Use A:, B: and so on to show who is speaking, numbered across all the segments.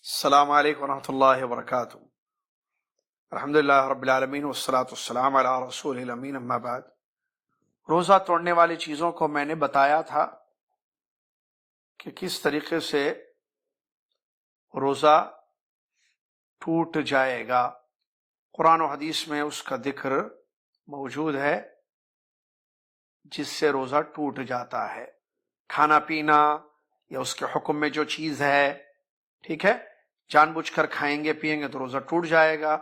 A: السلام علیکم ورحمۃ اللہ وبرکاتہ۔ الحمدللہ رب العالمین والصلاة والسلام علی رسول الامین، اما بعد۔ روزہ توڑنے والی چیزوں کو میں نے بتایا تھا کہ کس طریقے سے روزہ ٹوٹ جائے گا۔ قرآن و حدیث میں اس کا ذکر موجود ہے جس سے روزہ ٹوٹ جاتا ہے۔ کھانا پینا یا اس کے حکم میں جو چیز ہے، ٹھیک ہے، جان بوجھ کر کھائیں گے پیئیں گے تو روزہ ٹوٹ جائے گا،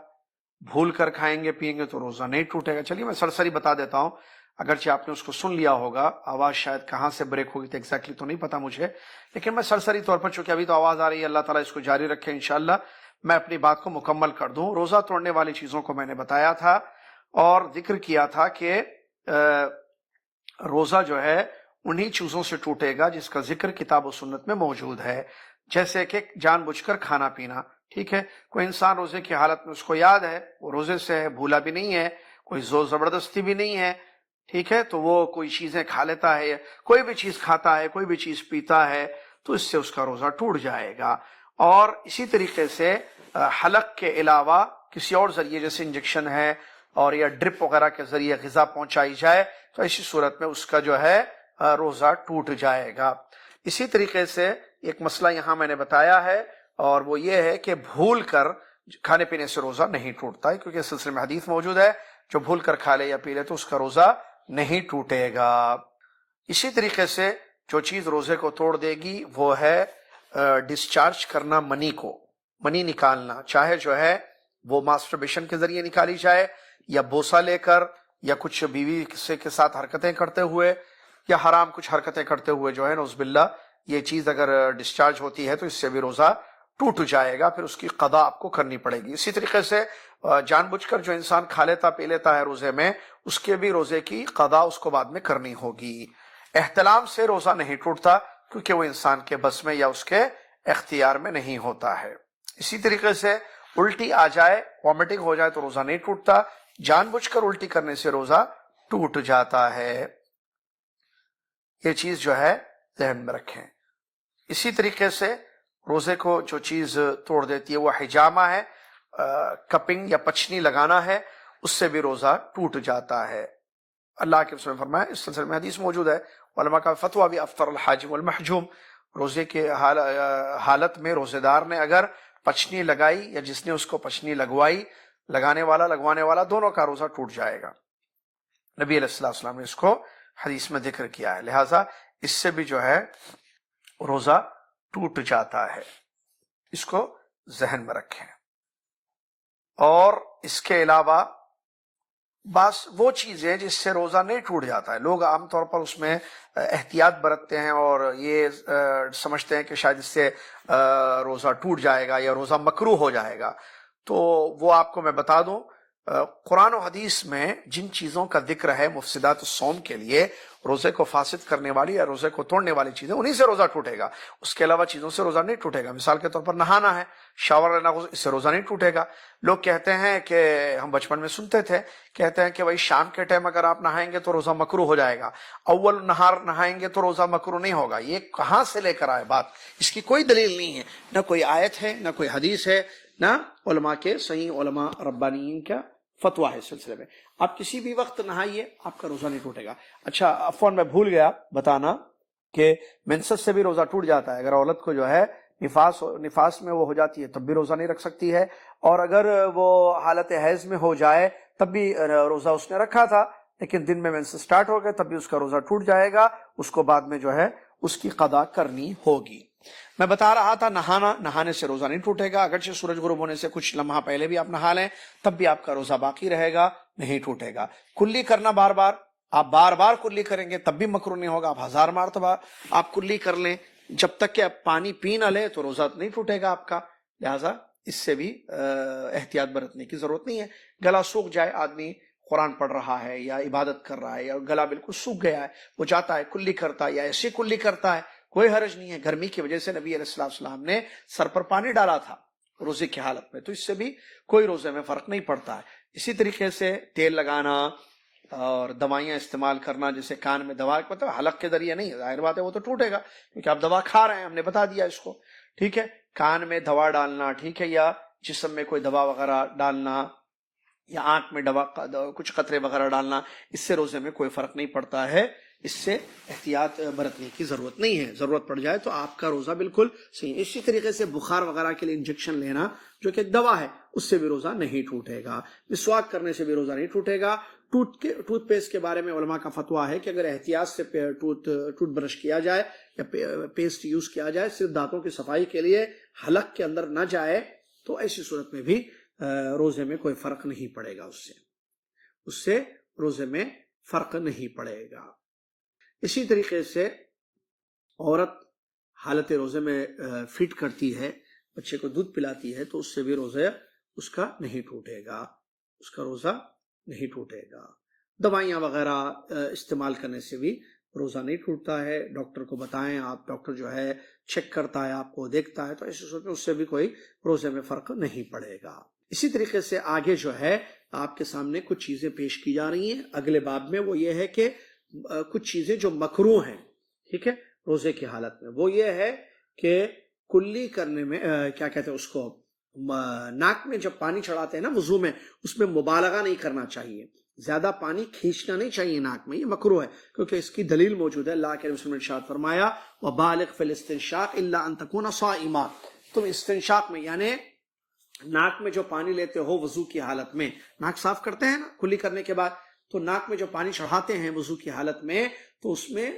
A: بھول کر کھائیں گے پیئیں گے تو روزہ نہیں ٹوٹے گا۔ چلیے میں سرسری بتا دیتا ہوں، اگرچہ آپ نے اس کو سن لیا ہوگا، آواز شاید کہاں سے بریک ہوگی تو ایگزیکٹلی تو نہیں پتا مجھے، لیکن میں سرسری طور پر، چونکہ ابھی تو آواز آ رہی ہے، اللہ تعالیٰ اس کو جاری رکھے انشاءاللہ میں اپنی بات کو مکمل کر دوں۔ روزہ توڑنے والی چیزوں کو میں نے بتایا تھا اور ذکر کیا تھا کہ روزہ جو ہے انہی چیزوں سے ٹوٹے گا جس کا ذکر کتاب و سنت میں موجود ہے، جیسے کہ جان بوجھ کر کھانا پینا، ٹھیک ہے۔ کوئی انسان روزے کی حالت میں اس کو یاد ہے، وہ روزے سے ہے، بھولا بھی نہیں ہے، کوئی زور زبردستی بھی نہیں ہے، ٹھیک ہے، تو وہ کوئی چیزیں کھا لیتا ہے، کوئی بھی چیز کھاتا ہے، کوئی بھی چیز پیتا ہے، تو اس سے اس کا روزہ ٹوٹ جائے گا۔ اور اسی طریقے سے حلق کے علاوہ کسی اور ذریعے جیسے انجیکشن ہے اور یا ڈرپ وغیرہ کے ذریعے غذا پہنچائی جائے تو ایسی صورت میں اس کا جو ہے روزہ ٹوٹ جائے گا۔ اسی طریقے سے ایک مسئلہ یہاں میں نے بتایا ہے اور وہ یہ ہے کہ بھول کر کھانے پینے سے روزہ نہیں ٹوٹتا ہے، کیونکہ اس سلسلے میں حدیث موجود ہے، جو بھول کر کھا لے یا پی لے تو اس کا روزہ نہیں ٹوٹے گا۔ اسی طریقے سے جو چیز روزے کو توڑ دے گی وہ ہے ڈسچارج کرنا منی کو، منی نکالنا، چاہے جو ہے وہ ماسٹربیشن کے ذریعے نکالی جائے یا بوسہ لے کر یا کچھ بیوی کے ساتھ حرکتیں کرتے ہوئے یا حرام کچھ حرکتیں کرتے ہوئے جو ہے نعوذ باللہ یہ چیز اگر ڈسچارج ہوتی ہے تو اس سے بھی روزہ ٹوٹ جائے گا، پھر اس کی قضا آپ کو کرنی پڑے گی۔ اسی طریقے سے جان بوجھ کر جو انسان کھا لیتا پی لیتا ہے روزے میں، اس کے بھی روزے کی قضا اس کو بعد میں کرنی ہوگی۔ احتلام سے روزہ نہیں ٹوٹتا کیونکہ وہ انسان کے بس میں یا اس کے اختیار میں نہیں ہوتا ہے۔ اسی طریقے سے الٹی آ جائے، وامٹنگ ہو جائے تو روزہ نہیں ٹوٹتا، جان بوجھ کر الٹی کرنے سے روزہ ٹوٹ جاتا ہے۔ یہ چیز جو ہے ذہن میں رکھیں۔ اسی طریقے سے روزے کو جو چیز توڑ دیتی ہے وہ حجامہ ہے، کپنگ یا پچنی لگانا ہے، اس سے بھی روزہ ٹوٹ جاتا ہے۔ اللہ کے رسول نے فرمایا، اس سلسلے میں حدیث موجود ہے، علماء کا فتویٰ بھی، افطر الحاجم والمحجوم، روزے کے حالت میں روزے دار نے اگر پچنی لگائی یا جس نے اس کو پچنی لگوائی، لگانے والا لگوانے والا دونوں کا روزہ ٹوٹ جائے گا۔ نبی علیہ السلام نے اس کو حدیث میں ذکر کیا ہے، لہٰذا اس سے بھی جو ہے روزہ ٹوٹ جاتا ہے، اس کو ذہن میں رکھیں۔ اور اس کے علاوہ بس وہ چیزیں جس سے روزہ نہیں ٹوٹ جاتا ہے، لوگ عام طور پر اس میں احتیاط برتتے ہیں اور یہ سمجھتے ہیں کہ شاید اس سے روزہ ٹوٹ جائے گا یا روزہ مکروہ ہو جائے گا، تو وہ آپ کو میں بتا دوں، قرآن و حدیث میں جن چیزوں کا ذکر ہے مفسدات الصوم کے لیے، روزے کو فاسد کرنے والی یا روزے کو توڑنے والی چیزیں، انہی سے روزہ ٹوٹے گا، اس کے علاوہ چیزوں سے روزہ نہیں ٹوٹے گا۔ مثال کے طور پر نہانا ہے، شاور لینا، اس سے روزہ نہیں ٹوٹے گا۔ لوگ کہتے ہیں کہ ہم بچپن میں سنتے تھے، کہتے ہیں کہ بھائی شام کے ٹائم اگر آپ نہائیں گے تو روزہ مکروہ ہو جائے گا، اول نہار نہائیں گے تو روزہ مکروہ نہیں ہوگا۔ یہ کہاں سے لے کر آئے بات؟ اس کی کوئی دلیل نہیں ہے، نہ کوئی آیت ہے، نہ کوئی حدیث ہے، نہ علماء کے صحیح علماء ربانیین کا فتویٰ ہے اس سلسلے میں۔ آپ کسی بھی وقت نہائیے، آپ کا روزہ نہیں ٹوٹے گا۔ اچھا عفواً میں بھول گیا بتانا کہ منسس سے بھی روزہ ٹوٹ جاتا ہے، اگر عورت کو جو ہے نفاس میں وہ ہو جاتی ہے تب بھی روزہ نہیں رکھ سکتی ہے، اور اگر وہ حالت حیض میں ہو جائے تب بھی روزہ اس نے رکھا تھا لیکن دن میں منسس سٹارٹ ہو گئے تب بھی اس کا روزہ ٹوٹ جائے گا، اس کو بعد میں جو ہے اس کی قضا کرنی ہوگی۔ میں بتا رہا تھا نہانے سے روزہ نہیں ٹوٹے گا، اگرچہ سورج غروب ہونے سے کچھ لمحہ پہلے بھی آپ نہا لیں تب بھی آپ کا روزہ باقی رہے گا، نہیں ٹوٹے گا۔ کلی کرنا بار بار، آپ بار بار کلی کریں گے تب بھی مکروہ نہیں ہوگا، آپ 1000 مرتبہ آپ کلی کر لیں، جب تک کہ آپ پانی پی نہ لیں تو روزہ نہیں ٹوٹے گا آپ کا۔ لہٰذا اس سے بھی احتیاط برتنے کی ضرورت نہیں ہے۔ گلا سوکھ جائے، آدمی قرآن پڑھ رہا ہے یا عبادت کر رہا ہے یا گلا بالکل سوکھ گیا ہے، وہ جاتا ہے کلی کرتا ہے یا ایسے کلی کرتا ہے، کوئی حرج نہیں ہے۔ گرمی کی وجہ سے نبی علیہ السلام نے سر پر پانی ڈالا تھا روزے کی حالت میں، تو اس سے بھی کوئی روزے میں فرق نہیں پڑتا ہے۔ اسی طریقے سے تیل لگانا اور دوائیاں استعمال کرنا، جیسے کان میں دوا، مطلب حلق کے ذریعے نہیں، ظاہر بات ہے وہ تو ٹوٹے گا کیونکہ آپ دوا کھا رہے ہیں، ہم نے بتا دیا اس کو، ٹھیک ہے۔ کان میں دوا ڈالنا، ٹھیک ہے، یا جسم میں کوئی دوا وغیرہ ڈالنا، یا آنکھ میں کچھ قطرے وغیرہ ڈالنا، اس سے روزے میں کوئی فرق نہیں پڑتا ہے، اس سے احتیاط برتنے کی ضرورت نہیں ہے، ضرورت پڑ جائے تو آپ کا روزہ بالکل صحیح ہے۔ اسی طریقے سے بخار وغیرہ کے لیے انجیکشن لینا جو کہ ایک دوا ہے، اس سے بھی روزہ نہیں ٹوٹے گا، مسواک کرنے سے بھی روزہ نہیں ٹوٹے گا۔ ٹوتھ پیسٹ کے بارے میں علماء کا فتویٰ ہے کہ اگر احتیاط سے ٹوتھ برش کیا جائے یا پیسٹ یوز کیا جائے، صرف دانتوں کی صفائی کے لیے، حلق کے اندر نہ جائے، تو ایسی صورت میں بھی روزے میں کوئی فرق نہیں پڑے گا، اس سے روزے میں فرق نہیں پڑے گا۔ اسی طریقے سے عورت حالت روزے میں فیڈ کرتی ہے، بچے کو دودھ پلاتی ہے، تو اس سے بھی روزہ اس کا نہیں ٹوٹے گا، اس کا روزہ نہیں ٹوٹے گا۔ دوائیاں وغیرہ استعمال کرنے سے بھی روزہ نہیں ٹوٹتا ہے، ڈاکٹر کو بتائیں آپ، ڈاکٹر جو ہے چیک کرتا ہے، آپ کو دیکھتا ہے، تو ایسی صورت میں اس سے بھی کوئی روزے میں فرق نہیں پڑے گا۔ اسی طریقے سے آگے جو ہے آپ کے سامنے کچھ چیزیں پیش کی جا رہی ہیں اگلے باب میں، وہ یہ ہے کہ کچھ چیزیں جو مکروہ ہیں، ٹھیک ہے، روزے کی حالت میں، وہ یہ ہے کہ کلی کرنے میں کیا کہتے ہیں اس کو، ناک میں جب پانی چڑھاتے ہیں نا وضو میں، اس میں مبالغہ نہیں کرنا چاہیے، زیادہ پانی کھینچنا نہیں چاہیے ناک میں، یہ مکروہ ہے، کیونکہ اس کی دلیل موجود ہے، اللہ کے رسول نے ارشاد فرمایا وَبَالِغْ فِي الْإِسْتِنشَاقِ إِلَّا أَن تَكُونَ صَائِمًا، تم استنشاق میں یعنی ناک میں جو پانی لیتے ہو وضو کی حالت میں، ناک صاف کرتے ہیں نا کلی کرنے کے بعد، تو ناک میں جو پانی چڑھاتے ہیں وضو کی حالت میں، تو اس میں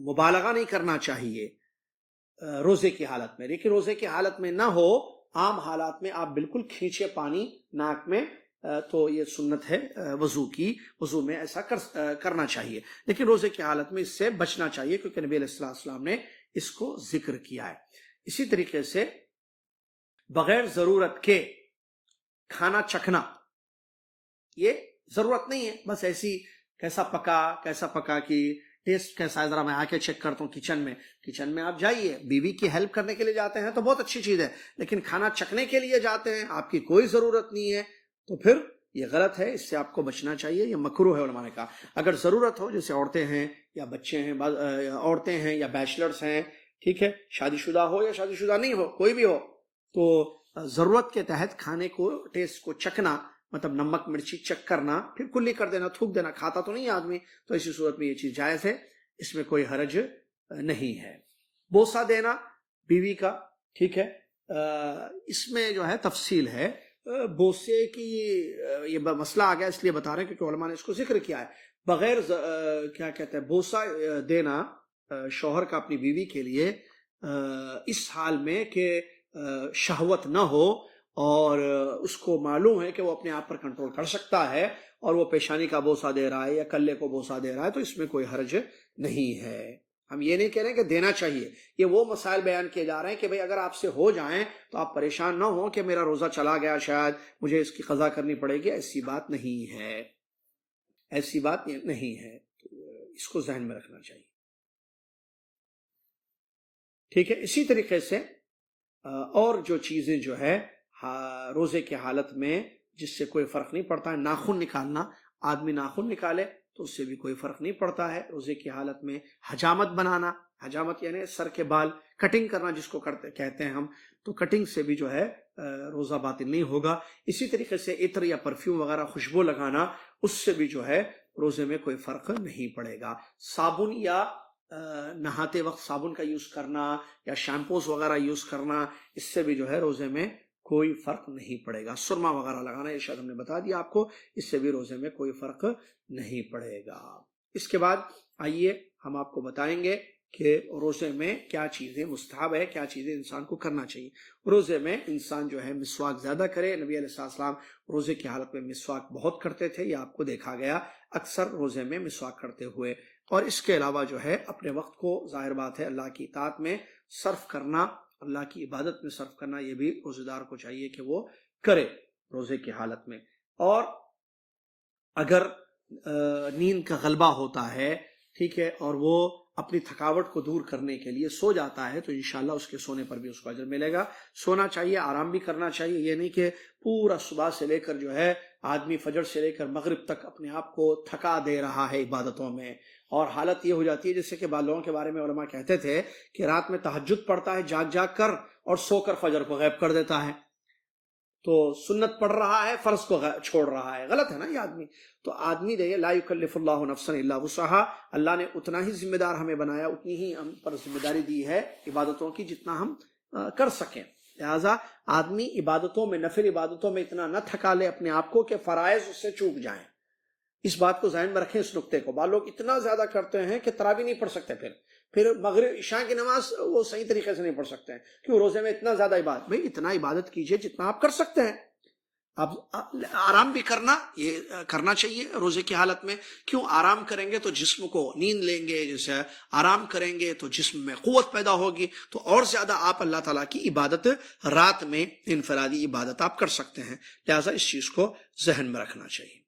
A: مبالغہ نہیں کرنا چاہیے روزے کی حالت میں، لیکن روزے کی حالت میں نہ ہو، عام حالات میں آپ بالکل کھینچے پانی ناک میں، تو یہ سنت ہے وضو کی، وضو میں ایسا کرنا چاہیے، لیکن روزے کی حالت میں اس سے بچنا چاہیے، کیونکہ نبی علیہ السلام نے اس کو ذکر کیا ہے۔ اسی طریقے سے بغیر ضرورت کے کھانا چکھنا، یہ ضرورت نہیں ہے، بس ایسی کیسا پکا کی ٹیسٹ کیسا ہے، ذرا میں آ کے چیک کرتا ہوں کچن میں آپ جائیے، بیوی کی ہیلپ کرنے کے لیے جاتے ہیں تو بہت اچھی چیز ہے، لیکن کھانا چکھنے کے لیے جاتے ہیں، آپ کی کوئی ضرورت نہیں ہے، تو پھر یہ غلط ہے، اس سے آپ کو بچنا چاہیے، یہ مکروہ ہے علماء نے کہا۔ اگر ضرورت ہو، جیسے عورتیں ہیں یا بچے ہیں، عورتیں ہیں یا بیچلرز ہیں، ٹھیک ہے، شادی شدہ ہو یا شادی شدہ نہیں ہو، کوئی بھی ہو، تو ضرورت کے تحت کھانے کو ٹیسٹ کو چکھنا، مطلب نمک مرچی چیک کرنا، پھر کلی کر دینا، تھوک دینا، کھاتا تو نہیں آدمی، تو اسی صورت میں یہ چیز جائز ہے، اس میں کوئی حرج نہیں ہے۔ بوسہ دینا بیوی کا، ٹھیک ہے، اس میں جو ہے تفصیل ہے، بوسے کی یہ مسئلہ آ گیا اس لیے بتا رہے ہیں کیونکہ علماء نے اس کو ذکر کیا ہے، بغیر کیا کہتے ہیں بوسہ دینا شوہر کا اپنی بیوی کے لیے اس حال میں کہ شہوت نہ ہو اور اس کو معلوم ہے کہ وہ اپنے آپ پر کنٹرول کر سکتا ہے، اور وہ پیشانی کا بوسہ دے رہا ہے یا کلے کو بوسہ دے رہا ہے، تو اس میں کوئی حرج نہیں ہے۔ ہم یہ نہیں کہہ رہے کہ دینا چاہیے، یہ وہ مسائل بیان کیے جا رہے ہیں کہ بھئی اگر آپ سے ہو جائیں تو آپ پریشان نہ ہوں کہ میرا روزہ چلا گیا، شاید مجھے اس کی قضا کرنی پڑے گی، ایسی بات نہیں ہے، ایسی بات نہیں ہے، اس کو ذہن میں رکھنا چاہیے، ٹھیک ہے۔ اسی طریقے سے اور جو چیزیں جو ہے روزے کی حالت میں جس سے کوئی فرق نہیں پڑتا ہے، ناخن نکالنا، آدمی ناخن نکالے تو اس سے بھی کوئی فرق نہیں پڑتا ہے روزے کی حالت میں۔ حجامت بنانا، حجامت یعنی سر کے بال کٹنگ کرنا جس کو کہتے ہیں ہم، تو کٹنگ سے بھی جو ہے روزہ باطل نہیں ہوگا۔ اسی طریقے سے عطر یا پرفیوم وغیرہ خوشبو لگانا، اس سے بھی جو ہے روزے میں کوئی فرق نہیں پڑے گا۔ صابن یا نہاتے وقت صابن کا یوز کرنا یا شیمپوز وغیرہ یوز کرنا، اس سے بھی جو ہے روزے میں کوئی فرق نہیں پڑے گا۔ سرما وغیرہ لگانا، یہ شاید ہم نے بتا دیا آپ کو، اس سے بھی روزے میں کوئی فرق نہیں پڑے گا۔ اس کے بعد آئیے ہم آپ کو بتائیں گے کہ روزے میں کیا چیزیں مستحب ہے، کیا چیزیں انسان کو کرنا چاہیے۔ روزے میں انسان جو ہے مسواک زیادہ کرے، نبی علیہ السلام روزے کی حالت میں مسواک بہت کرتے تھے، یہ آپ کو دیکھا گیا اکثر روزے میں مسواک کرتے ہوئے۔ اور اس کے علاوہ جو ہے اپنے وقت کو ظاہر بات ہے اللہ کی اطاعت میں صرف کرنا، اللہ کی عبادت میں صرف کرنا، یہ بھی روزے دار کو چاہیے کہ وہ کرے روزے کی حالت میں۔ اور اگر نیند کا غلبہ ہوتا ہے، ٹھیک ہے، اور وہ اپنی تھکاوٹ کو دور کرنے کے لیے سو جاتا ہے، تو انشاءاللہ اس کے سونے پر بھی اس کو اجر ملے گا۔ سونا چاہیے، آرام بھی کرنا چاہیے، یہ نہیں کہ پورا صبح سے لے کر جو ہے آدمی فجر سے لے کر مغرب تک اپنے آپ کو تھکا دے رہا ہے عبادتوں میں، اور حالت یہ ہو جاتی ہے جیسے کہ بعض لوگوں کے بارے میں علماء کہتے تھے کہ رات میں تہجد پڑھتا ہے جاگ جاگ کر اور سو کر فجر کو غائب کر دیتا ہے، تو سنت پڑھ رہا ہے فرض کو چھوڑ رہا ہے، غلط ہے نا یہ آدمی۔ تو آدمی دیکھے لا یکلف اللہ نفسا الا وسعها، اللہ نے اتنا ہی ذمہ دار ہمیں بنایا، اتنی ہی ہم پر ذمہ داری دی ہے عبادتوں کی جتنا ہم کر سکیں۔ لہٰذا آدمی عبادتوں میں، نفل عبادتوں میں اتنا نہ تھکا لے اپنے آپ کو کہ فرائض اس سے چوک جائیں۔ اس بات کو ذہن میں رکھیں، اس نقطے کو۔ بعض لوگ اتنا زیادہ کرتے ہیں کہ تراویح نہیں پڑھ سکتے، پھر مغرب عشاء کی نماز وہ صحیح طریقے سے نہیں پڑھ سکتے ہیں، کیوں؟ روزے میں اتنا زیادہ عبادت، بھائی اتنا عبادت کیجئے جتنا آپ کر سکتے ہیں۔ اب آرام بھی یہ کرنا چاہیے روزے کی حالت میں، کیوں؟ آرام کریں گے تو جسم کو نیند لیں گے، جیسے آرام کریں گے تو جسم میں قوت پیدا ہوگی، تو اور زیادہ آپ اللہ تعالیٰ کی عبادت رات میں انفرادی عبادت آپ کر سکتے ہیں، لہٰذا اس چیز کو ذہن میں رکھنا چاہیے۔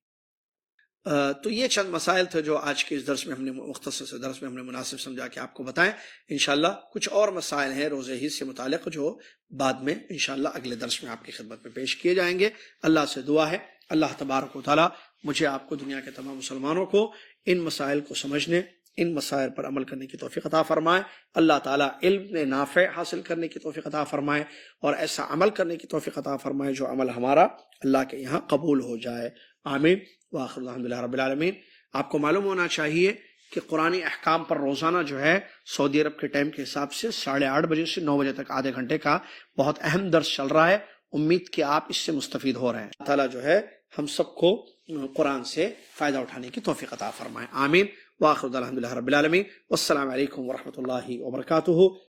A: تو یہ چند مسائل تھے جو آج کے اس درس میں ہم نے، مختصر سے درس میں ہم نے مناسب سمجھا کہ آپ کو بتائیں۔ انشاءاللہ کچھ اور مسائل ہیں روزے ہی سے متعلق جو بعد میں انشاءاللہ اگلے درس میں آپ کی خدمت میں پیش کیے جائیں گے۔ اللہ سے دعا ہے اللہ تبارک و تعالیٰ مجھے آپ کو، دنیا کے تمام مسلمانوں کو ان مسائل کو سمجھنے، ان مسائل پر عمل کرنے کی توفیق عطا فرمائے۔ اللہ تعالیٰ علم نافع حاصل کرنے کی توفیق عطا فرمائے اور ایسا عمل کرنے کی توفیق عطا فرمائے جو عمل ہمارا اللہ کے یہاں قبول ہو جائے، آمین۔ وآخر الحمدللہ رب العالمین۔ آپ کو معلوم ہونا چاہیے کہ قرآنی احکام پر روزانہ جو ہے سعودی عرب کے ٹائم کے حساب سے 8:30 بجے سے 9 بجے تک آدھے گھنٹے کا بہت اہم درس چل رہا ہے، امید کہ آپ اس سے مستفید ہو رہے ہیں۔ اللہ تعالیٰ جو ہے ہم سب کو قرآن سے فائدہ اٹھانے کی توفیق عطا فرمائے، آمین۔ وآخر الحمدللہ رب العالمین، والسلام علیکم ورحمۃ اللہ وبرکاتہ۔